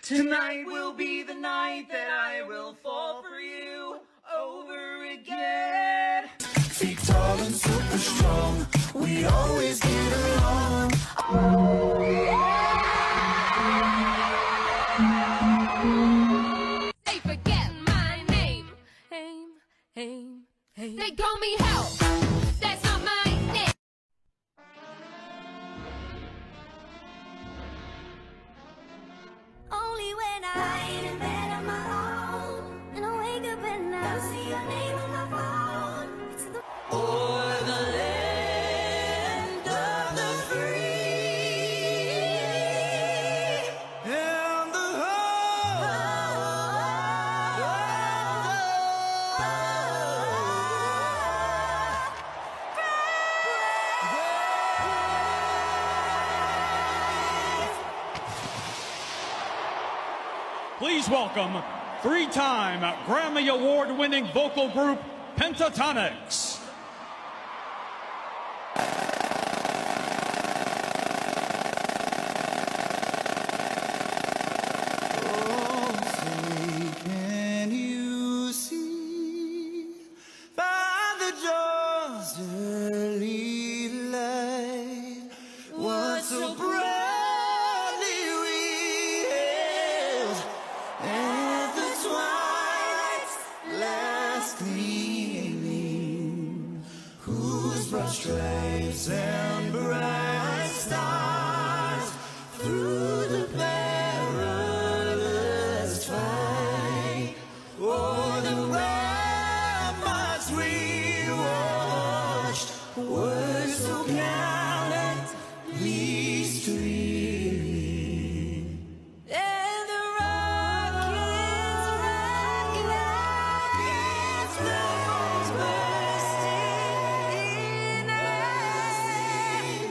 Tonight will be the night that I will fall for you over again. Big, tall, and super strong. We always get along. They forget my name. They call me Hell. That's not my name. Only when I lie in bed on my own, and I wake up and I see your name on my phone. It's the O'er the land of the free and the Please welcome three-time Grammy Award-winning vocal group Pentatonix. Can you see by the dawn's early light what so proudly we hailed at the twilight's last gleaming, whose broad stripes and bright stars through the perilous fight o'er the ramparts we watched were so gallantly streaming. and the rockets bursting in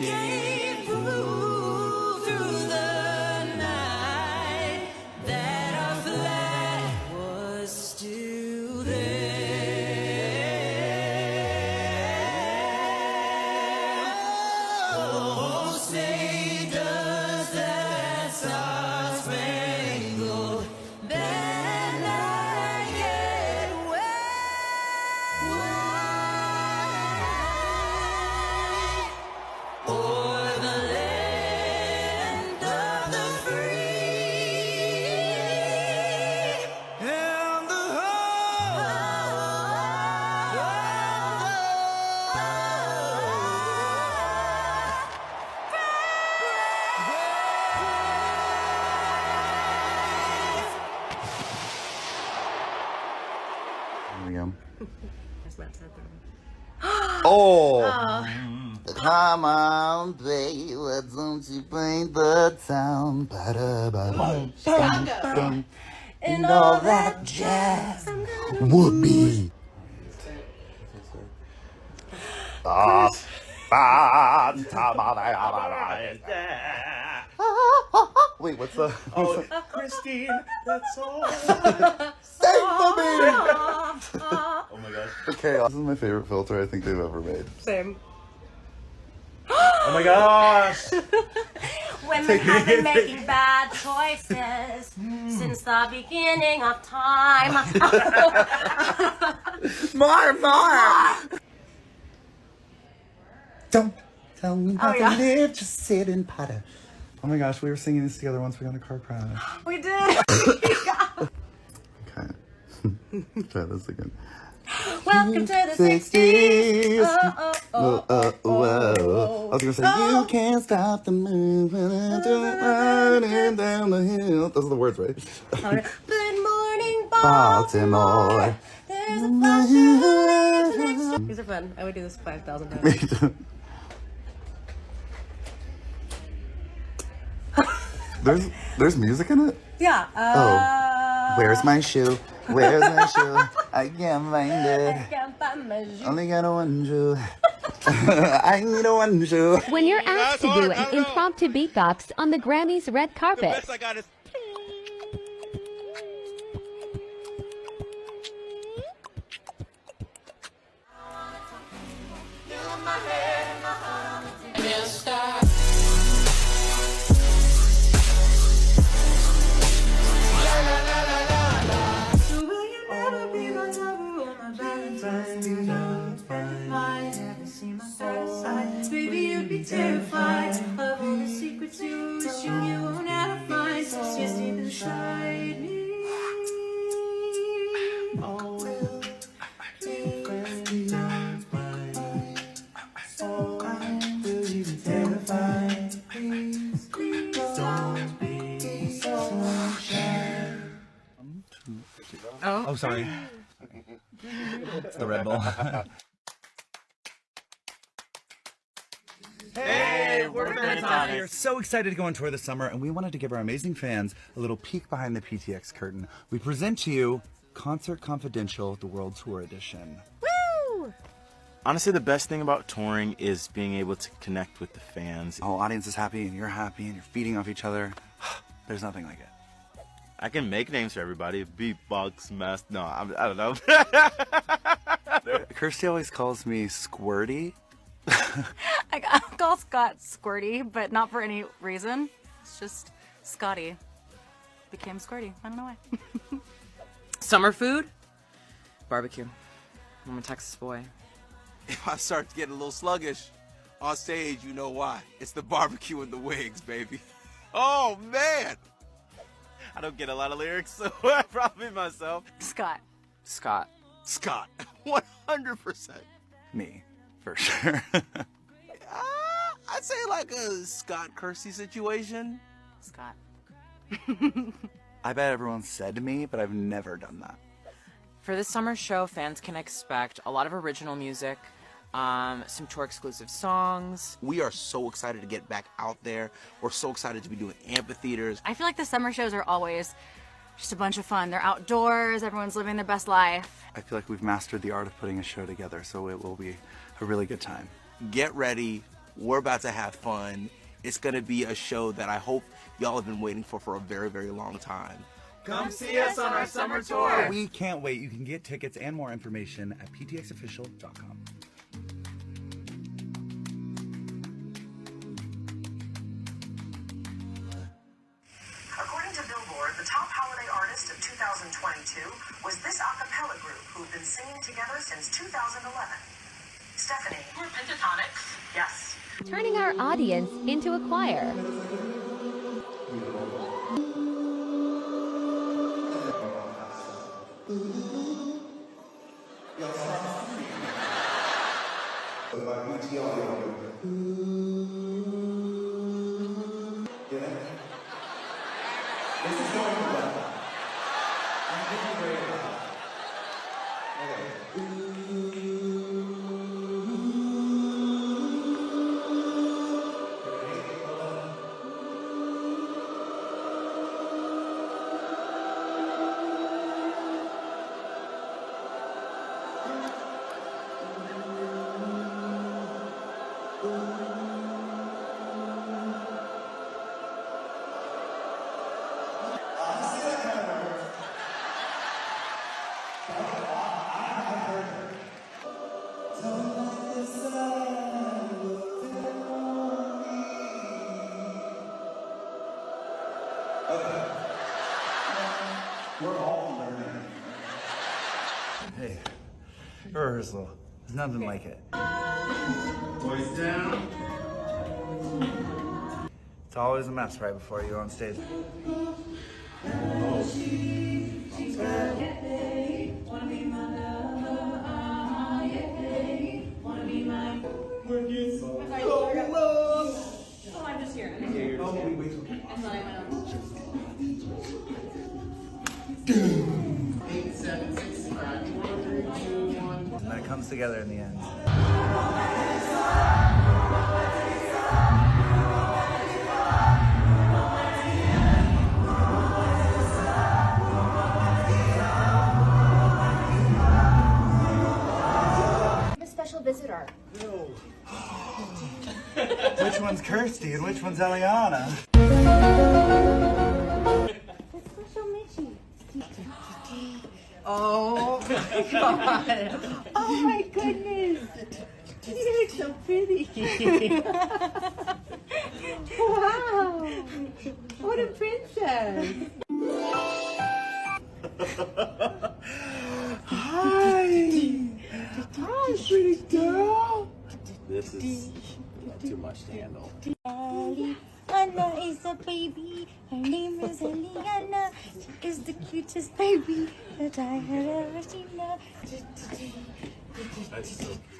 gave proof through the night that our flag was still there. Oh, say does that star-spangled banner yet wave o'er the land of the free And the Here we go. Oh, come on, baby, don't you bring the town, ba-da-ba-da, and all that jazz. Whoopee. Wait, what's the? Christine, that's all. Sing for me. Oh my gosh. Okay, this is my favorite filter I think they've ever made. Same. Oh my gosh. Women have been making bad choices since the beginning of time. More. Don't tell me how to live, just sit and potter. Oh my gosh, we were singing this together once we got in a car crash. We did. Okay. Try this again. Welcome to the 60s. I was gonna say, you can't stop the movement until running down the hill. Those are the words, right? Good morning, Baltimore. There's a flash. These are fun. I would do this 5,000 times. There's music in it? Yeah. Where's my shoe? Where's my shoe? I can't find it. Can't find my shoe. Only got a one shoe. I need a one shoe. When you're asked to do an impromptu beatbox on the Grammys red carpet. Best I got is. Mister be terrified of all the secrets you assume you won't ever find. Just deep inside me. Oh, sorry. It's the Red Bull. Hey, we're Pentatonics. We are so excited to go on tour this summer, and we wanted to give our amazing fans a little peek behind the PTX curtain. We present to you Concert Confidential, the World Tour Edition. Woo! Honestly, the best thing about touring is being able to connect with the fans. The whole audience is happy, and you're feeding off each other. There's nothing like it. I can make names for everybody. Beatbox, mess. No, I don't know. Kirsty always calls me Squirty. I call Scott Squirty, but not for any reason. It's just Scotty became Squirty. I don't know why. Summer food? Barbecue. I'm a Texas boy. If I start to get a little sluggish on stage, you know why. It's the barbecue and the wigs, baby. Oh, man. I don't get a lot of lyrics, so probably myself. Scott. Scott. Scott. 100%. Me, for sure. I'd say like a Scott Kirsty situation. Scott. I bet everyone said me, but I've never done that. For this summer show, fans can expect a lot of original music, some tour exclusive songs. We are so excited to get back out there. We're so excited to be doing amphitheaters. I feel like the summer shows are always just a bunch of fun. They're outdoors, everyone's living their best life. I feel like we've mastered the art of putting a show together, so it will be a really good time. Get ready. We're about to have fun. It's going to be a show that I hope y'all have been waiting for a very, very long time. Come see us on our summer tour. We can't wait. You can get tickets and more information at ptxofficial.com. According to Billboard, the top holiday artist of 2022 was this a cappella group who've been singing together since 2011. Stephanie. We're Pentatonics. Yes. Turning our audience into a choir. We're all learning. Hey, rehearsal. There's nothing like it. Voice down. It's always a mess right before you go on stage. I'm just here. And then it comes together in the end. I'm a special visitor. Which one's Kirsty and which one's Eliana? Oh my god. Oh my goodness. You look so pretty. Wow. What a princess. Hi, pretty girl. This is too much to handle. Anna is a baby. Her name is Eliana. She is the cutest baby that I had ever seen. That's so cute.